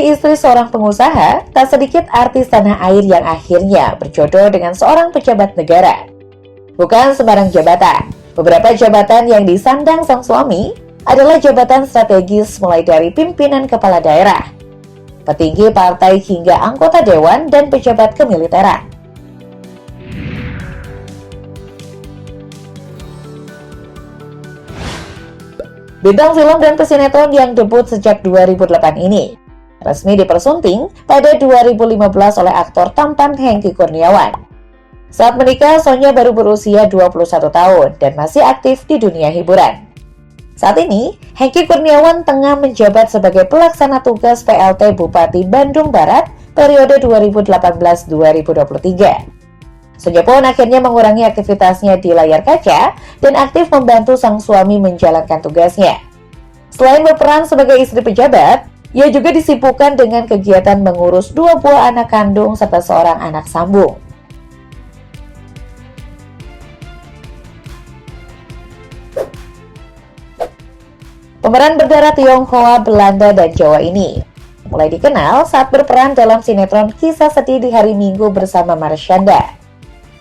istri seorang pengusaha, tak sedikit artis tanah air yang akhirnya berjodoh dengan seorang pejabat negara. Bukan sembarang jabatan. Beberapa jabatan yang disandang sang suami adalah jabatan strategis mulai dari pimpinan kepala daerah, petinggi partai hingga anggota dewan dan pejabat kemiliteran. Bintang film dan pesinetron yang debut sejak 2008 ini resmi dipersunting pada 2015 oleh aktor tampan Hengky Kurniawan. Saat menikah, Sonya baru berusia 21 tahun dan masih aktif di dunia hiburan. Saat ini, Hengky Kurniawan tengah menjabat sebagai pelaksana tugas PLT Bupati Bandung Barat periode 2018-2023. Sonya pun akhirnya mengurangi aktivitasnya di layar kaca dan aktif membantu sang suami menjalankan tugasnya. Selain berperan sebagai istri pejabat, ia juga disibukkan dengan kegiatan mengurus 2 buah anak kandung serta seorang anak sambung. Pemeran berdarah Tionghoa, Belanda, dan Jawa ini mulai dikenal saat berperan dalam sinetron Kisah Sedih di Hari Minggu bersama Marshanda.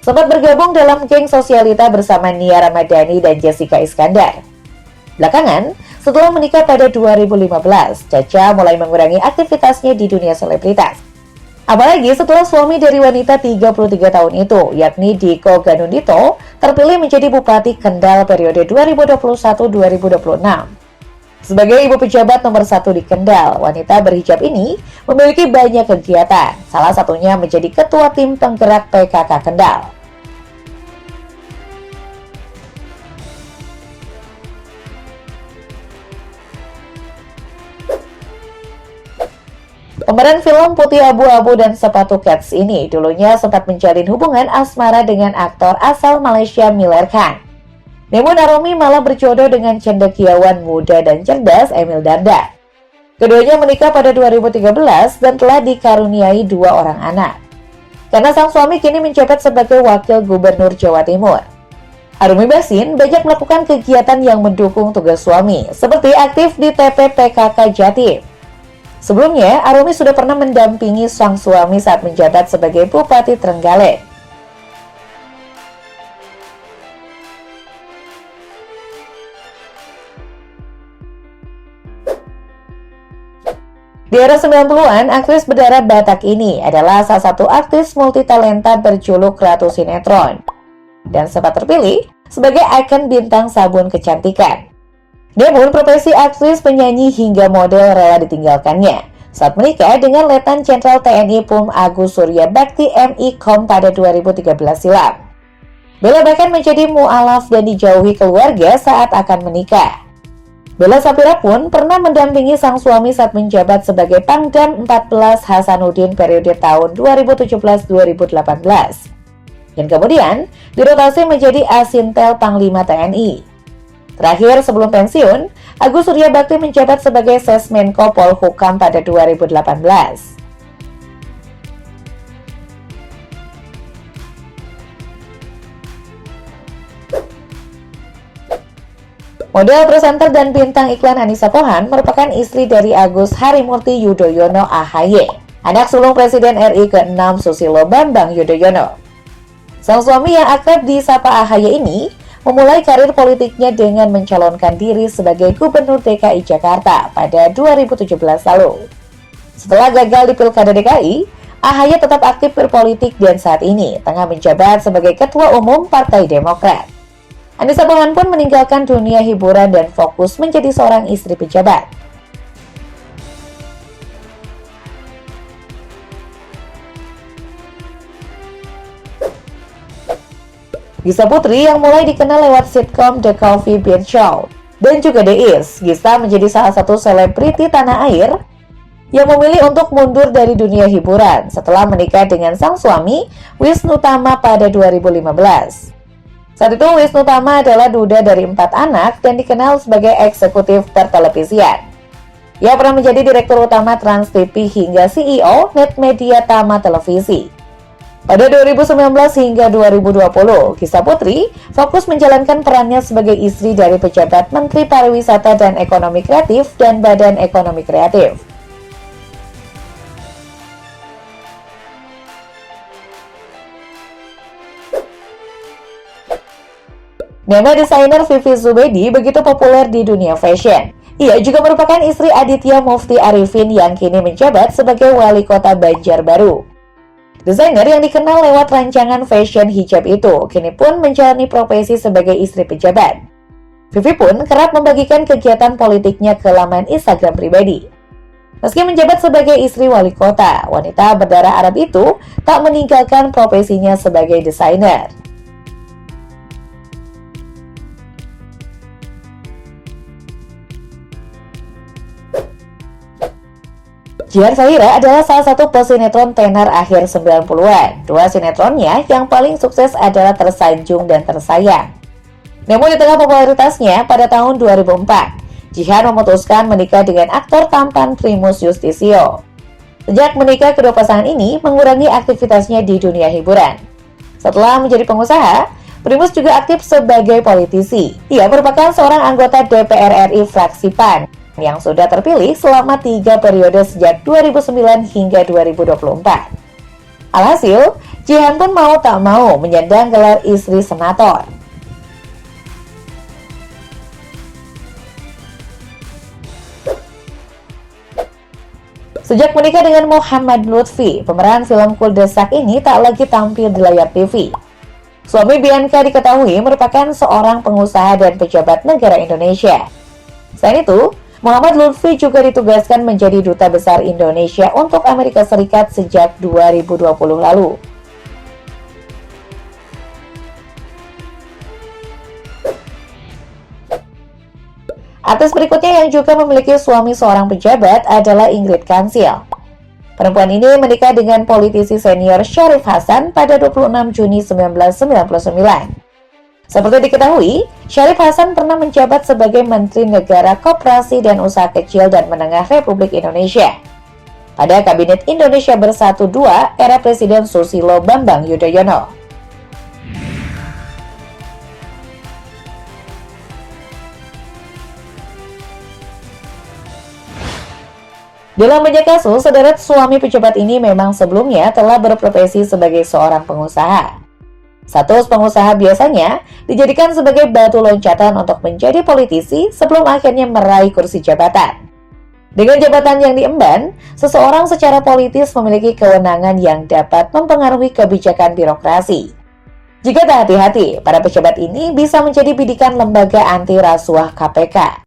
Sempat bergabung dalam geng sosialita bersama Nia Ramadhani dan Jessica Iskandar. Belakangan, setelah menikah pada 2015, Caca mulai mengurangi aktivitasnya di dunia selebritas. Apalagi setelah suami dari wanita 33 tahun itu, yakni Diko Ganundito, terpilih menjadi Bupati Kendal periode 2021-2026. Sebagai ibu pejabat nomor 1 di Kendal, wanita berhijab ini memiliki banyak kegiatan, salah satunya menjadi ketua tim penggerak PKK Kendal. Pemeran film Putih Abu-Abu dan Sepatu Kets ini dulunya sempat menjalin hubungan asmara dengan aktor asal Malaysia Miller Khan. Namun Aromi malah berjodoh dengan cendekiawan muda dan cerdas Emil Dardak. Keduanya menikah pada 2013 dan telah dikaruniai 2 orang anak. Karena sang suami kini menjabat sebagai Wakil Gubernur Jawa Timur, Arumi Bachsin banyak melakukan kegiatan yang mendukung tugas suami, seperti aktif di TPPKK Jatim. Sebelumnya, Arumi sudah pernah mendampingi sang suami saat menjabat sebagai Bupati Trenggalek. Di era 90-an, aktris berdarah Batak ini adalah salah satu aktris multitalenta berjuluk Ratu Sinetron dan sempat terpilih sebagai ikon bintang sabun kecantikan. Namun, profesi aktris, penyanyi hingga model rela ditinggalkannya saat menikah dengan Letnan Jenderal TNI Pum Agus Surya Bakti MI Kom pada 2013 silam. Bella bahkan menjadi mu'alaf dan dijauhi keluarga saat akan menikah. Bella Saphira pun pernah mendampingi sang suami saat menjabat sebagai Pangdam 14 Hasanuddin periode tahun 2017-2018. Dan kemudian dirotasi menjadi Asintel Panglima TNI. Terakhir sebelum pensiun, Agus Surya Bakti menjabat sebagai Sesmenko Polhukam pada 2018. Model, presenter, dan bintang iklan Anissa Pohan merupakan istri dari Agus Harimurti Yudhoyono AHY, anak sulung Presiden RI ke-6 Susilo Bambang Yudhoyono. Sang suami yang akrab disapa AHY ini memulai karir politiknya dengan mencalonkan diri sebagai Gubernur DKI Jakarta pada 2017 lalu. Setelah gagal di Pilkada DKI, AHY tetap aktif berpolitik dan saat ini tengah menjabat sebagai Ketua Umum Partai Demokrat. Anissa Pohan pun meninggalkan dunia hiburan dan fokus menjadi seorang istri pejabat. Gisa Putri yang mulai dikenal lewat sitkom The Coffee Bean Show dan juga The Is, Gisa menjadi salah satu selebriti tanah air yang memilih untuk mundur dari dunia hiburan setelah menikah dengan sang suami Wisnu Tama pada 2015. Saat itu Wisnu Tama adalah duda dari 4 anak dan dikenal sebagai eksekutif pertelevisian. Ia pernah menjadi Direktur Utama Trans TV hingga CEO Net Media Tama Televisi. Pada 2019 hingga 2020, Gisa Putri fokus menjalankan perannya sebagai istri dari pejabat Menteri Pariwisata dan Ekonomi Kreatif dan Badan Ekonomi Kreatif. Nama desainer Vivi Zubedi begitu populer di dunia fashion. Ia juga merupakan istri Aditya Mufti Arifin yang kini menjabat sebagai wali kota Banjarbaru. Desainer yang dikenal lewat rancangan fashion hijab itu kini pun menjalani profesi sebagai istri pejabat. Vivi pun kerap membagikan kegiatan politiknya ke laman Instagram pribadi. Meski menjabat sebagai istri wali kota, wanita berdarah Arab itu tak meninggalkan profesinya sebagai desainer. Jihan Fahira adalah salah satu pesinetron tenar akhir 90-an. Dua sinetronnya yang paling sukses adalah Tersanjung dan Tersayang. Namun di tengah popularitasnya pada tahun 2004, Jihan memutuskan menikah dengan aktor tampan Primus Yustisio. Sejak menikah, kedua pasangan ini mengurangi aktivitasnya di dunia hiburan. Setelah menjadi pengusaha, Primus juga aktif sebagai politisi. Ia merupakan seorang anggota DPR RI fraksi PAN yang sudah terpilih selama 3 periode sejak 2009 hingga 2024. Alhasil, Jihan pun mau tak mau menyandang gelar istri senator. Sejak menikah dengan Muhammad Lutfi, pemeran film Kuldesak ini tak lagi tampil di layar TV. Suami Bianca diketahui merupakan seorang pengusaha dan pejabat negara Indonesia. Selain itu, Muhammad Lutfi juga ditugaskan menjadi Duta Besar Indonesia untuk Amerika Serikat sejak 2020 lalu. Artis berikutnya yang juga memiliki suami seorang pejabat adalah Ingrid Kansil. Perempuan ini menikah dengan politisi senior Syarif Hasan pada 26 Juni 1999. Seperti diketahui, Syarif Hasan pernah menjabat sebagai Menteri Negara Koperasi dan Usaha Kecil dan Menengah Republik Indonesia pada Kabinet Indonesia Bersatu II era Presiden Susilo Bambang Yudhoyono. Dalam banyak kasus, sederet suami pejabat ini memang sebelumnya telah berprofesi sebagai seorang pengusaha. Status pengusaha biasanya dijadikan sebagai batu loncatan untuk menjadi politisi sebelum akhirnya meraih kursi jabatan. Dengan jabatan yang diemban, seseorang secara politis memiliki kewenangan yang dapat mempengaruhi kebijakan birokrasi. Jika tak hati-hati, para pejabat ini bisa menjadi bidikan lembaga anti rasuah KPK.